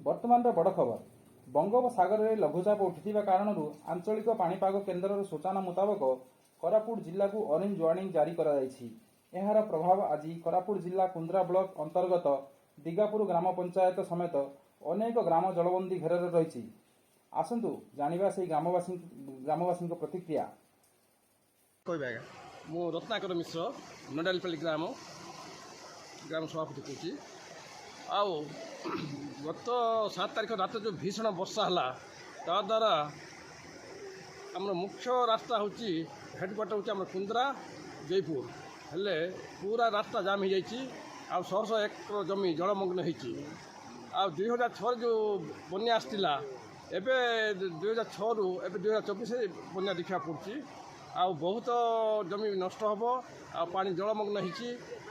ବର୍ତ୍ତମାନର ବଡ଼ ଖବର। ବଙ୍ଗୋପସାଗରରେ ଲଘୁଚାପ ଉଠିଥିବା କାରଣରୁ ଆଞ୍ଚଳିକ ପାଣିପାଗ କେନ୍ଦ୍ରର ସୂଚନା ମୁତାବକ କୋରାପୁଟ ଜିଲ୍ଲାକୁ ଅରେଞ୍ଜ ୱାର୍ଣ୍ଣିଂ ଜାରି କରାଯାଇଛି। ଏହାର ପ୍ରଭାବ ଆଜି କୋରାପୁଟ ଜିଲ୍ଲା କୁନ୍ଦ୍ରା ବ୍ଲକ ଅନ୍ତର୍ଗତ ଦିଗାପୁର ଗ୍ରାମ ପଞ୍ଚାୟତ ସମେତ ଅନେକ ଗ୍ରାମ ଜଳବନ୍ଦୀ ଘେରରେ ରହିଛି। ଆସନ୍ତୁ ଜାଣିବା ସେହି ଗ୍ରାମବାସୀଙ୍କ ପ୍ରତିକ୍ରିୟା। ମୁଁ ରତ୍ନାକର ମିଶ୍ର ନଣ୍ଡାଲିପଲ୍ଲୀ ଗ୍ରାମ ସଭାପତି କହୁଛି। ଆଉ ଗତ 7 ତାରିଖ ରାତିରେ ଯେଉଁ ଭୀଷଣ ବର୍ଷା ହେଲା ତାଦ୍ୱାରା ଆମର ମୁଖ୍ୟ ରାସ୍ତା ହେଉଛି ହେଡ଼କ୍ୱାର୍ଟର ହେଉଛି ଆମର କୁନ୍ଦ୍ରା ଜୟପୁର, ହେଲେ ପୁରା ରାସ୍ତା ଜାମ୍ ହୋଇଯାଇଛି। ଆଉ 100 ଏକର ଜମି ଜଳମଗ୍ନ ହୋଇଛି। ଆଉ 2006ରେ ଯେଉଁ ବନ୍ୟା ଆସିଥିଲା, ଏବେ 2006ରୁ ଏବେ 2024 ବନ୍ୟା ଦେଖିବାକୁ ପଡ଼ୁଛି। ଆଉ ବହୁତ ଜମି ନଷ୍ଟ ହେବ, ଆଉ ପାଣି ଜଳମଗ୍ନ ହୋଇଛି।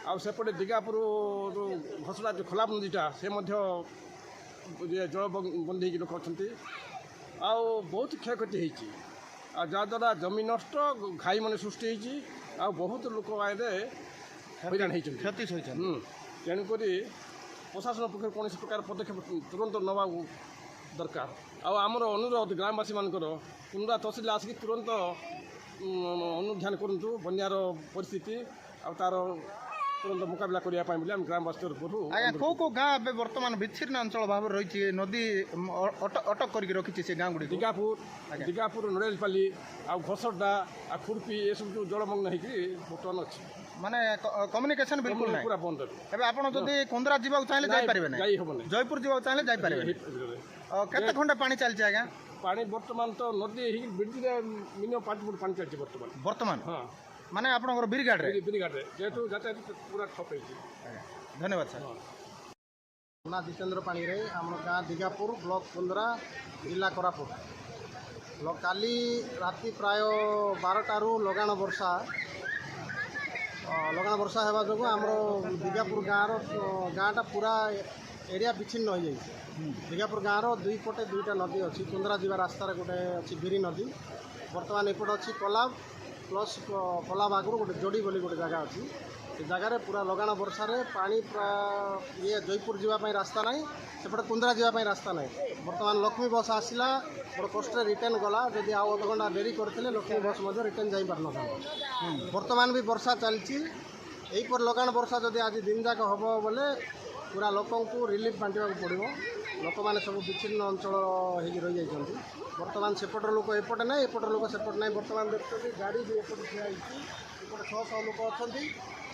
ଆଉ ସେପଟେ ଦିଗାପୁରରୁ ଘସଡ଼ା ଯେଉଁ ଖୋଲା ନଦୀଟା ସେ ମଧ୍ୟ ଜଳବନ୍ଦୀ ହେଇକି ଲୋକ ଅଛନ୍ତି। ଆଉ ବହୁତ କ୍ଷୟକ୍ଷତି ହେଇଛି। ଆଉ ଯାହାଦ୍ୱାରା ଜମି ନଷ୍ଟ, ଘାଇମାନେ ସୃଷ୍ଟି ହେଇଛି। ଆଉ ବହୁତ ଲୋକ ଆଇରେ ହଇରାଣ ହେଇଛନ୍ତି, କ୍ଷତି ସହିଛନ୍ତି। ତେଣୁକରି ପ୍ରଶାସନ ପକ୍ଷରୁ କୌଣସି ପ୍ରକାର ପଦକ୍ଷେପ ତୁରନ୍ତ ନେବା ଦରକାର। ଆଉ ଆମର ଅନୁରୋଧ ଗ୍ରାମବାସୀମାନଙ୍କର, କୁନ୍ଦ୍ରା ତହସିଲ ଆସିକି ତୁରନ୍ତ ଅନୁଧ୍ୟାନ କରନ୍ତୁ ବନ୍ୟାର ପରିସ୍ଥିତି ଆଉ ତା'ର ତୁରନ୍ତ ମୁକାବିଲା କରିବା ପାଇଁ ବୋଲି ଆମେ ଗ୍ରାମବାସୀ ତରଫରୁ। ଆଜ୍ଞା, କେଉଁ କେଉଁ ଗାଁ ଏବେ ବର୍ତ୍ତମାନ ବିଚ୍ଛିନ୍ନ ଅଞ୍ଚଳ ଭାବରେ ରହିଛି, ନଦୀ ଅଟକ କରିକି ରଖିଛି ସେ ଗାଁ ଗୁଡ଼ିକ? ଦିଗାପୁର ନରେଲପାଲି ଆଉ ଘସଡ଼ା ଆଉ ଖୁର୍ପି ଏସବୁ ଯେଉଁ ଜଳମଗ୍ନ ହେଇକି ବର୍ତ୍ତମାନ ଅଛି। ମାନେ କମ୍ୟୁନିକେସନ୍ ବିଲକୁଲ ନାହିଁ, ପୁରା ବନ୍ଦ। ଏବେ ଆପଣ ଯଦି କୁନ୍ଦ୍ରା ଯିବାକୁ ଚାହିଁଲେ ଯାଇପାରିବେ ନା? ଯାଇ ହେବନି। ଜୟପୁର ଯିବାକୁ ଚାହିଁଲେ ଯାଇପାରିବେ। କେତେ ଖଣ୍ଡେ ପାଣି ଚାଲିଛି ଆଜ୍ଞା? ପାଣି ବର୍ତ୍ତମାନ ତ ନଦୀ ହେଇକି ବ୍ରିଜରେ ମିନିମମ୍ 5 ଫୁଟ ପାଣି ଚାଲିଛି ବର୍ତ୍ତମାନ। ହଁ, ମାନେ ଆପଣଙ୍କର ବ୍ରିଗାଡ଼ରେ ଯେହେତୁ ଯାତାୟାତ ପୁରା ଠପ୍ ହେଇଛି। ଧନ୍ୟବାଦ ସାର୍। ନା ଜିତେନ୍ଦ୍ର ପାଣିରେ ଆମର ଗାଁ ଦିଗାପୁର, ବ୍ଲକ କୁନ୍ଦ୍ରା, ଜିଲ୍ଲା କୋରାପୁଟ। କାଲି ରାତି ପ୍ରାୟ 12ଟାରୁ ଲଗାଣ ବର୍ଷା ହେବା ଯୋଗୁଁ ଆମର ଦିଗାପୁର ଗାଁଟା ପୁରା ଏରିଆ ବିଚ୍ଛିନ୍ନ ହୋଇଯାଇଛି। ଦିଗାପୁର ଗାଁର ଦୁଇ ପଟେ ଦୁଇଟା ନଦୀ ଅଛି। କୁନ୍ଦ୍ରା ଯିବା ରାସ୍ତାରେ ଗୋଟେ ଅଛି ବିରି ନଦୀ, ବର୍ତ୍ତମାନ ଏପଟେ ଅଛି କଲାବ ପ୍ଲସ୍ କଲାବ ଆଗରୁ ଗୋଟେ ଯୋଡ଼ି ବୋଲି ଗୋଟେ ଜାଗା ଅଛି। ସେ ଜାଗାରେ ପୁରା ଲଗାଣ ବର୍ଷାରେ ପାଣି ପୁରା ଜୟପୁର ଯିବା ପାଇଁ ରାସ୍ତା ନାହିଁ, ସେପଟେ କୁନ୍ଦ୍ରା ଯିବା ପାଇଁ ରାସ୍ତା ନାହିଁ। ବର୍ତ୍ତମାନ ଲକ୍ଷ୍ମୀ ବସ୍ ଆସିଲା, ବଡ଼ କଷ୍ଟରେ ରିଟର୍ନ ଗଲା। ଯଦି ଆଉ ଅଧଘଣ୍ଟା ଡେରି କରିଥିଲେ ଲକ୍ଷ୍ମୀ ବସ୍ ମଧ୍ୟ ରିଟର୍ନ ଯାଇପାରିନଥାନ୍ତା। ବର୍ତ୍ତମାନ ବି ବର୍ଷା ଚାଲିଛି। ଏହିପରି ଲଗାଣ ବର୍ଷା ଯଦି ଆଜି ଦିନ ଯାକ ହେବ ବୋଲେ ପୁରା ଲୋକଙ୍କୁ ରିଲିଫ୍ ବାଣ୍ଟିବାକୁ ପଡ଼ିବ। ଲୋକମାନେ ସବୁ ବିଚ୍ଛିନ୍ନ ଅଞ୍ଚଳ ହେଇକି ରହିଯାଇଛନ୍ତି। ବର୍ତ୍ତମାନ ସେପଟର ଲୋକ ଏପଟେ ନାହିଁ, ଏପଟର ଲୋକ ସେପଟେ ନାହିଁ। ବର୍ତ୍ତମାନ ଦେଖୁଛନ୍ତି ଗାଡ଼ି ବି ଏପଟେ ଠିଆ ହେଇଛି। ଏପଟେ 600 ଲୋକ ଅଛନ୍ତି,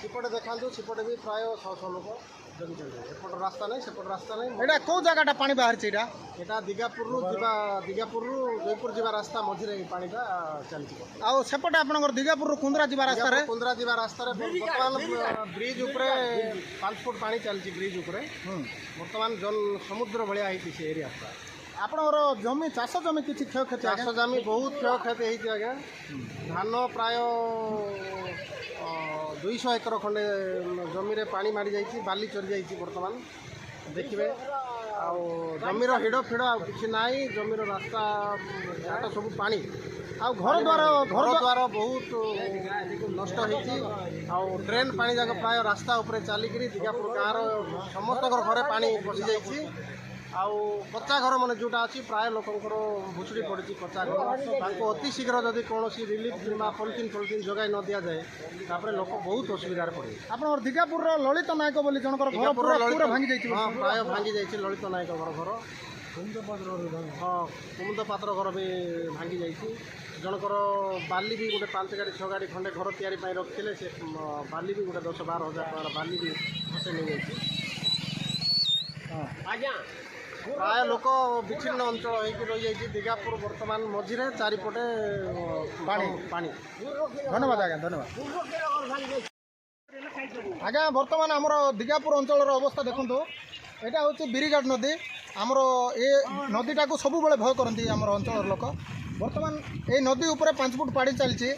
ସେପଟେ ଦେଖାନ୍ତୁ, ସେପଟେ ବି ପ୍ରାୟ 600 ଲୋକ ଜଗିଛନ୍ତି। ଏପଟ ରାସ୍ତା ନାହିଁ, ସେପଟ ରାସ୍ତା ନାହିଁ। ଏଇଟା କେଉଁ ଜାଗାଟା ପାଣି ବାହାରିଛି? ଏଇଟା ଦିଗାପୁରରୁ ଜୟପୁର ଯିବା ରାସ୍ତା ମଝିରେ ଏହି ପାଣିଟା ଚାଲିଛି। ଆଉ ସେପଟେ ଆପଣଙ୍କର ଦିଗାପୁରରୁ କୁନ୍ଦ୍ରା ଯିବା ରାସ୍ତାରେ ବର୍ତ୍ତମାନ ବ୍ରିଜ୍ ଉପରେ 5 ଫୁଟ ପାଣି ଚାଲିଛି। ବ୍ରିଜ୍ ଉପରେ ବର୍ତ୍ତମାନ ସମୁଦ୍ର ଭଳିଆ ହେଇଛି ସେ ଏରିଆଟା। ଆପଣଙ୍କର ଜମି, ଚାଷ ଜମି କିଛି କ୍ଷୟକ୍ଷତି? ଚାଷ ଜମି ବହୁତ କ୍ଷୟକ୍ଷତି ହେଇଛି ଆଜ୍ଞା। ଧାନ ପ୍ରାୟ 200 ଏକର ଖଣ୍ଡେ ଜମିରେ ପାଣି ମାଡ଼ି ଯାଇଛି, ବାଲି ଚରି ଯାଇଛି। ବର୍ତ୍ତମାନ ଦେଖିବେ, ଆଉ ଜମିର ହିଡ଼ ଫିଡ଼ ଆଉ କିଛି ନାହିଁ। ଜମିର ରାସ୍ତା ଘାଟ ସବୁ ପାଣି, ଆଉ ଘରଦ୍ୱାର ବହୁତ ନଷ୍ଟ ହେଇଛି। ଆଉ ଡ୍ରେନ୍ ପାଣି ଯାକ ପ୍ରାୟ ରାସ୍ତା ଉପରେ ଚାଲିକିରି ଦିଗାପୁର ଗାଁର ସମସ୍ତଙ୍କର ଘରେ ପାଣି ପଶିଯାଇଛି। ଆଉ କଚ୍ଚା ଘର ମାନେ ଯେଉଁଟା ଅଛି ପ୍ରାୟ ଲୋକଙ୍କର ଭୁଷୁଡ଼ି ପଡ଼ିଛି କଚ୍ଚା ଘର। ତାଙ୍କୁ ଅତି ଶୀଘ୍ର ଯଦି କୌଣସି ରିଲିଫ୍ କିମ୍ବା ପଲିଥିନ୍ ଯୋଗାଇ ନ ଦିଆଯାଏ, ତାପରେ ଲୋକ ବହୁତ ଅସୁବିଧାରେ ପଡ଼ିବେ। ଆପଣଙ୍କର ଦିଗାପୁରର ଲଳିତ ନାୟକ ବୋଲି ଜଣଙ୍କର ଘର ଭାଙ୍ଗି ଯାଇଛି? ହଁ, ପ୍ରାୟ ଭାଙ୍ଗି ଯାଇଛି। ଲଳିତ ନାୟକ ଘର, କୁମୁଦ ପାତ୍ର ଘର ବି ଭାଙ୍ଗି ଯାଇଛି। ଜଣଙ୍କର ବାଲି ବି ଗୋଟେ 5 ଗାଡ଼ି 6 ଗାଡ଼ି ଖଣ୍ଡେ ଘର ତିଆରି ପାଇଁ ରଖିଥିଲେ, ସେ ବାଲି ବି ଗୋଟେ 10-12 ହଜାର ଟଙ୍କାର ବାଲି ବି ଖସେଇ ନେଇଯାଇଛି। ଆଜ୍ଞା, ପ୍ରାୟ ଲୋକ ବିଚ୍ଛିନ୍ନ ଅଞ୍ଚଳ ହେଇକି ରହିଯାଇଛି। ଦିଗାପୁର ବର୍ତ୍ତମାନ ମଝିରେ, ଚାରିପଟେ ପାଣି। ଧନ୍ୟବାଦ ଆଜ୍ଞା, ଧନ୍ୟବାଦ ଆଜ୍ଞା। ବର୍ତ୍ତମାନ ଆମର ଦିଗାପୁର ଅଞ୍ଚଳର ଅବସ୍ଥା ଦେଖନ୍ତୁ। ଏଇଟା ହେଉଛି ବିରିଗାଡ଼ ନଦୀ। ଆମର ଏ ନଦୀଟାକୁ ସବୁବେଳେ ଭୟ କରନ୍ତି ଆମର ଅଞ୍ଚଳର ଲୋକ। ବର୍ତ୍ତମାନ এই ନଦୀ ଉପରେ 5 ଫୁଟ ପାଣି ଚାଲିଛି।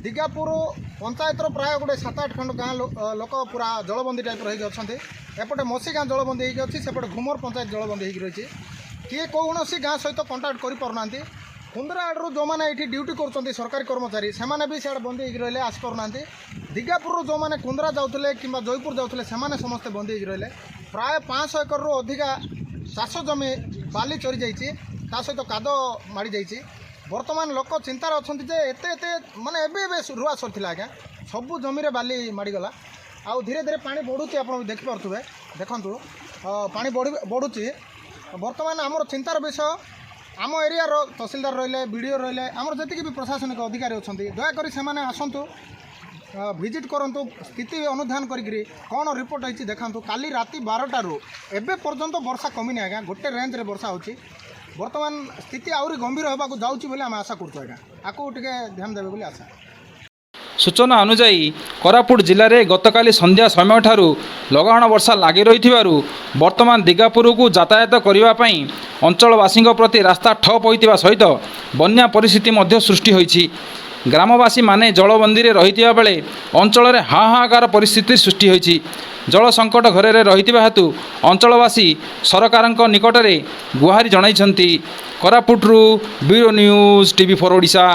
ଦିଗାପୁର ପଞ୍ଚାୟତର ପ୍ରାୟ ଗୋଟେ 7-8 ଖଣ୍ଡ ଗାଁ ଲୋକ ପୁରା ଜଳବନ୍ଦୀ ଟାଇପ୍ର ହେଇକି ଅଛନ୍ତି। ଏପଟେ ମସି ଗାଁ ଜଳବନ୍ଦୀ ହେଇକି ଅଛି, ସେପଟେ ଘୁମର ପଞ୍ଚାୟତ ଜଳବନ୍ଦୀ ହେଇକି ରହିଛି। କିଏ କୌଣସି ଗାଁ ସହିତ କଣ୍ଟାକ୍ଟ କରିପାରୁନାହାନ୍ତି। କୁନ୍ଦ୍ରା ଆଡ଼ରୁ ଯେଉଁମାନେ ଏଇଠି ଡ୍ୟୁଟି କରୁଛନ୍ତି ସରକାରୀ କର୍ମଚାରୀ, ସେମାନେ ବି ସିଆଡ଼େ ବନ୍ଦୀ ହେଇକି ରହିଲେ, ଆସିପାରୁନାହାନ୍ତି। ଦିଗାପୁରରୁ ଯେଉଁମାନେ କୁନ୍ଦ୍ରା ଯାଉଥିଲେ କିମ୍ବା ଜୟପୁର ଯାଉଥିଲେ, ସେମାନେ ସମସ୍ତେ ବନ୍ଦୀ ହେଇକି ରହିଲେ। ପ୍ରାୟ 500 ଏକରରୁ ଅଧିକା ଚାଷ ଜମି ବାଲି ଚରି ଯାଇଛି, ତା ସହିତ କାଦ ମାଡ଼ି ଯାଇଛି। ବର୍ତ୍ତମାନ ଲୋକ ଚିନ୍ତାରେ ଅଛନ୍ତି ଯେ ଏତେ ମାନେ ଏବେ ରୁଆ ସରିଥିଲା ଆଜ୍ଞା, ସବୁ ଜମିରେ ବାଲି ମାଡ଼ିଗଲା। ଆଉ ଧୀରେ ଧୀରେ ପାଣି ବଢ଼ୁଛି, ଆପଣ ଦେଖିପାରୁଥିବେ, ଦେଖନ୍ତୁ ପାଣି ବଢ଼ୁଛି। ବର୍ତ୍ତମାନ ଆମର ଚିନ୍ତାର ବିଷୟ, ଆମ ଏରିଆର ତହସିଲଦାର ରହିଲେ, ବିଡ଼ିଓ ରହିଲେ, ଆମର ଯେତିକି ବି ପ୍ରଶାସନିକ ଅଧିକାରୀ ଅଛନ୍ତି, ଦୟାକରି ସେମାନେ ଆସନ୍ତୁ, ଭିଜିଟ୍ କରନ୍ତୁ, ସ୍ଥିତି ଅନୁଧ୍ୟାନ କରିକିରି କ'ଣ ରିପୋର୍ଟ ହେଇଛି ଦେଖାନ୍ତୁ। କାଲି ରାତି 12ଟାରୁ ଏବେ ପର୍ଯ୍ୟନ୍ତ ବର୍ଷା କମିନି ଆଜ୍ଞା, ଗୋଟେ ରେଞ୍ଜରେ ବର୍ଷା ହେଉଛି। ବର୍ତ୍ତମାନ ସ୍ଥିତି ଆହୁରି ଗମ୍ଭୀର ହେବାକୁ ଯାଉଛି ବୋଲି ଆମେ ଆଶା କରୁଛୁ ଆଜ୍ଞା, ଆକୁ ଟିକେ ଧ୍ୟାନ ଦେବେ ବୋଲି ଆଶା। ସୂଚନା ଅନୁଯାୟୀ କୋରାପୁଟ ଜିଲ୍ଲାରେ ଗତକାଲି ସନ୍ଧ୍ୟା ସମୟଠାରୁ ଲଗାଣ ବର୍ଷା ଲାଗି ରହିଥିବାରୁ ବର୍ତ୍ତମାନ ଦିଗାପୁରକୁ ଯାତାୟାତ କରିବା ପାଇଁ ଅଞ୍ଚଳବାସୀଙ୍କ ପ୍ରତି ରାସ୍ତା ଠପ୍ ହୋଇଥିବା ସହିତ ବନ୍ୟା ପରିସ୍ଥିତି ମଧ୍ୟ ସୃଷ୍ଟି ହୋଇଛି। ଗ୍ରାମବାସୀମାନେ ଜଳବନ୍ଦୀରେ ରହିଥିବା ବେଳେ ଅଞ୍ଚଳରେ ହାହାକାର ପରିସ୍ଥିତି ସୃଷ୍ଟି ହୋଇଛି। ଜଳ ସଙ୍କଟ ଘରରେ ରହିଥିବା ହେତୁ ଅଞ୍ଚଳବାସୀ ସରକାରଙ୍କ ନିକଟରେ ଗୁହାରି ଜଣାଇଛନ୍ତି। କୋରାପୁଟରୁ ବ୍ୟୁରୋ ନ୍ୟୁଜ୍ TV4 ଓଡ଼ିଶା।